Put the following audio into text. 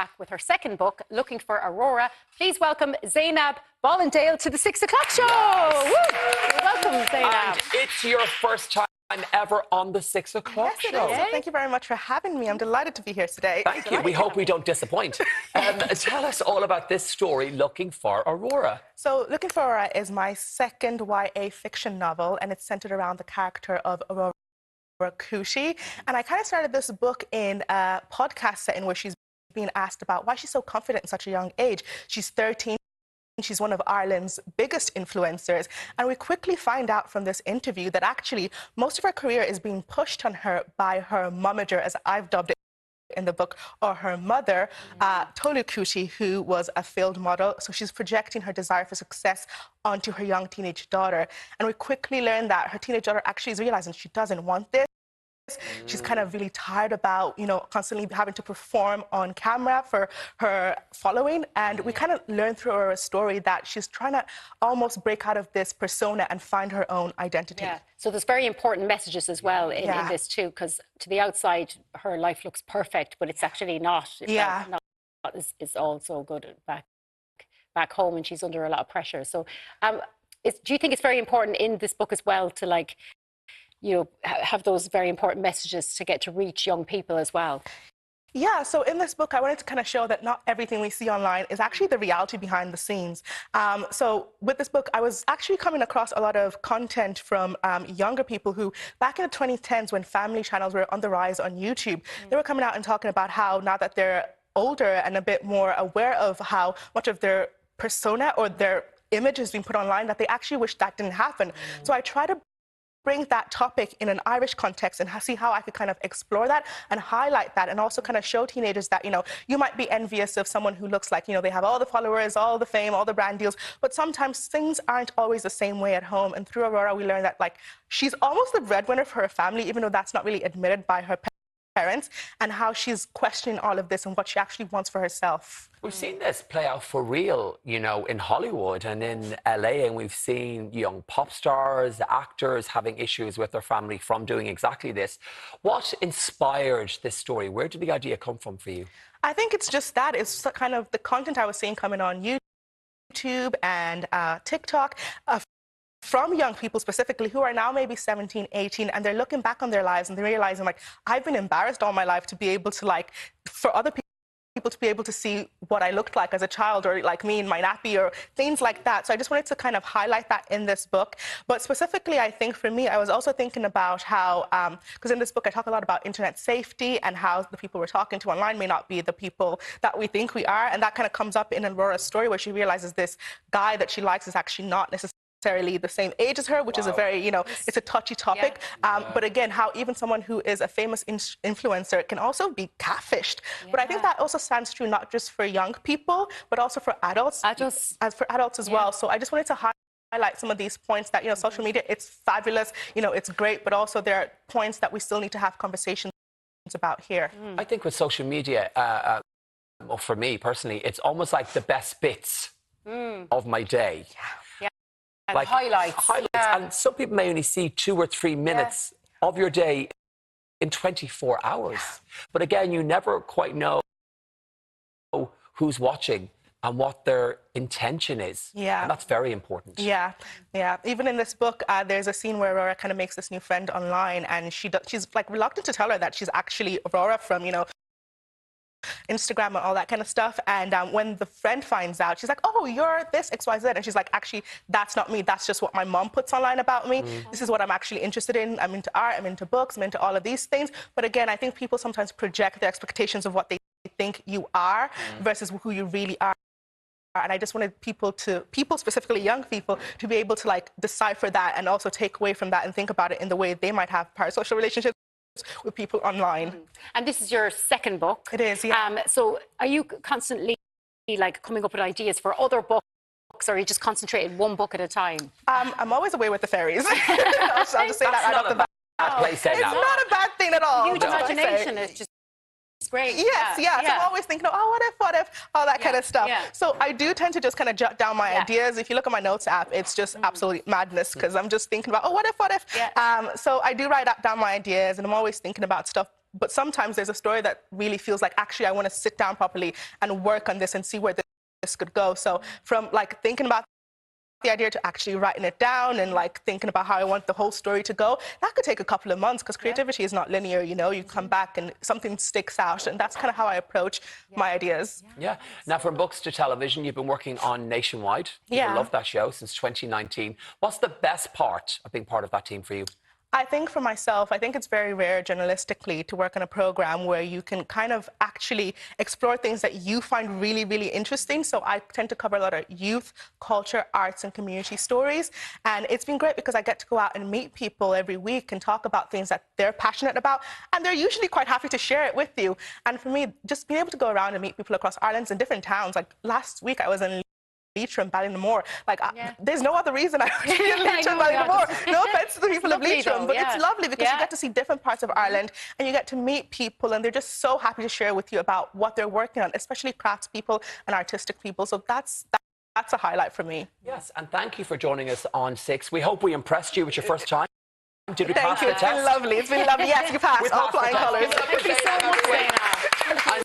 back with her second book, Looking for Aurora. Please welcome Zainab Boladale to the 6 o'clock show. Yes. Woo! Welcome, Zainab. And it's your first time ever on the 6 o'clock show. show. So thank you very much for having me. I'm delighted to be here today. Thank you. We hope we don't disappoint. Tell us all about this story, Looking for Aurora. So Looking for Aurora is my second YA fiction novel, and it's centered around the character of Aurora Coochie. And I kind of started this book in a podcast setting where she's being asked about why she's so confident at such a young age. She's 13. She's one of Ireland's biggest influencers. And we quickly find out from this interview that actually most of her career is being pushed on her by her momager, as I've dubbed it in the book, or her mother, Tolu Coochie, who was a failed model. So she's projecting her desire for success onto her young teenage daughter. And we quickly learn that her teenage daughter actually is realizing she doesn't want this. She's kind of really tired about, constantly having to perform on camera for her following. And we kind of learn through her story that she's trying to almost break out of this persona and find her own identity. Yeah. So there's very important messages as well in this too, because to the outside, her life looks perfect, but it's actually not. It's all so good back home, and she's under a lot of pressure. So do you think it's very important in this book as well to have those very important messages to get to reach young people as well? Yeah, so in this book, I wanted to kind of show that not everything we see online is actually the reality behind the scenes. So with this book, I was actually coming across a lot of content from younger people who, back in the 2010s, when family channels were on the rise on YouTube, they were coming out and talking about how now that they're older and a bit more aware of how much of their persona or their image is being put online, that they actually wish that didn't happen. So I try to bring that topic in an Irish context and see how I could kind of explore that and highlight that, and also kind of show teenagers that, you might be envious of someone who looks like, they have all the followers, all the fame, all the brand deals, but sometimes things aren't always the same way at home. And through Aurora, we learned that, she's almost the breadwinner for her family, even though that's not really admitted by her parents, and how she's questioning all of this and what she actually wants for herself. We've seen this play out for real, in Hollywood and in LA, and we've seen young pop stars, actors having issues with their family from doing exactly this. What inspired this story? Where did the idea come from for you? I think it's just that. It's kind of the content I was seeing coming on YouTube and TikTok, from young people specifically who are now maybe 17, 18, and they're looking back on their lives and they're realizing, I've been embarrassed all my life to be able to, for other people to be able to see what I looked like as a child, or me in my nappy, or things like that. So I just wanted to kind of highlight that in this book. But specifically, I think for me, I was also thinking about how, because in this book I talk a lot about internet safety and how the people we're talking to online may not be the people that we think we are. And that kind of comes up in Aurora's story, where she realizes this guy that she likes is actually not necessarily the same age as her, which is a very, it's a touchy topic. But again, how even someone who is a famous influencer can also be catfished. But I think that also stands true not just for young people, but also for adults. As well. So I just wanted to highlight some of these points that, social media, it's fabulous, it's great, but also there are points that we still need to have conversations about here. I think with social media, well, for me personally, it's almost like the best bits of my day. Highlights. And some people may only see 2 or 3 minutes of your day in 24 hours. But again, you never quite know who's watching and what their intention is. And that's very important. Even in this book, there's a scene where Aurora kind of makes this new friend online, and she's reluctant to tell her that she's actually Aurora from, Instagram and all that kind of stuff. And when the friend finds out, she's like, oh, you're this XYZ. And she's like, actually, that's not me. That's just what my mom puts online about me. This is what I'm actually interested in. I'm into art, I'm into books, I'm into all of these things. But again, I think people sometimes project their expectations of what they think you are versus who you really are. And I just wanted people, specifically young people, to be able to decipher that and also take away from that and think about it in the way they might have parasocial relationships with people online. And this is your second book. It is, so are you constantly coming up with ideas for other books, or are you just concentrating one book at a time? I'm always away with the fairies. I'll just say that right off the bat. It's not a bad thing at all. Huge imagination is just great. Yes. So I'm always thinking, oh, what if, all that kind of stuff. So I do tend to just kind of jot down my ideas. If you look at my notes app, it's just absolute madness, because I'm just thinking about, oh, what if. So I do write down my ideas, and I'm always thinking about stuff but sometimes there's a story that really feels like, actually, I want to sit down properly and work on this and see where this could go. So from like thinking about the idea to actually writing it down and like thinking about how I want the whole story to go, that could take a couple of months because creativity is not linear, you know. You come back and something sticks out, and that's kind of how I approach my ideas. Yeah. Now, from books to television, you've been working on Nationwide. I love that show since 2019. What's the best part of being part of that team for you? I think for myself, I think it's very rare journalistically to work on a program where you can kind of actually explore things that you find really, really interesting. So I tend to cover a lot of youth, culture, arts, and community stories. And it's been great because I get to go out and meet people every week and talk about things that they're passionate about. And they're usually quite happy to share it with you. And for me, just being able to go around and meet people across Ireland in different towns. Like last week, I was in Leitrim, Ballymore. Like, there's no other reason I would be in Leitrim, Ballymore. No offense to the people of Leitrim, but it's lovely because you get to see different parts of Ireland and you get to meet people, and they're just so happy to share with you about what they're working on, especially craftspeople and artistic people. So that's a highlight for me. Yes, and thank you for joining us on 6. We hope we impressed you with your first time. Did we pass the test? It's been lovely. It's been lovely. Yes, you passed. All flying colours. Thank you so much, Zainab.